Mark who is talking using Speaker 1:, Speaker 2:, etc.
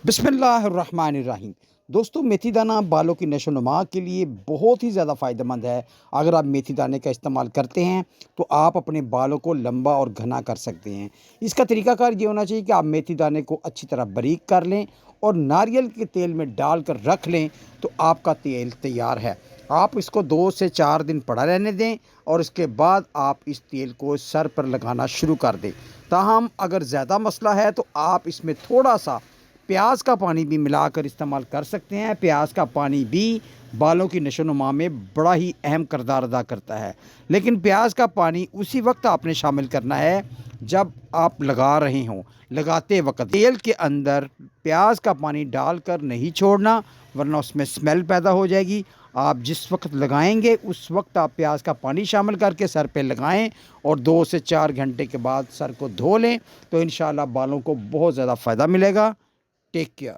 Speaker 1: बिस्मिल्लाहिर्रहमानिर्रहीम। दोस्तों, मेथी दाना बालों की नशो नुमा के लिए बहुत ही ज़्यादा फ़ायदेमंद है। अगर आप मेथी दाने का इस्तेमाल करते हैं तो आप अपने बालों को लंबा और घना कर सकते हैं। इसका तरीकाकार ये होना चाहिए कि आप मेथी दाने को अच्छी तरह बारीक कर लें और नारियल के तेल में डालकर रख लें तो आपका तेल तैयार है। आप इसको 2 से 4 दिन पड़ा रहने दें और इसके बाद आप इस तेल को सर पर लगाना शुरू कर दें। ताहम अगर ज़्यादा मसला है तो आप इसमें थोड़ा सा प्याज का पानी भी मिलाकर इस्तेमाल कर सकते हैं। प्याज का पानी भी बालों की नशोनुमा में बड़ा ही अहम किरदार अदा करता है, लेकिन प्याज का पानी उसी वक्त आपने शामिल करना है जब आप लगा रहे हों। लगाते वक्त तेल के अंदर प्याज का पानी डालकर नहीं छोड़ना, वरना उसमें स्मेल पैदा हो जाएगी। आप जिस वक्त लगाएंगे उस वक्त आप प्याज का पानी शामिल करके सर पे लगाएं और 2 से 4 घंटे के बाद सर को धो लें तो इंशाल्लाह बालों को बहुत ज़्यादा फ़ायदा मिलेगा। Take care.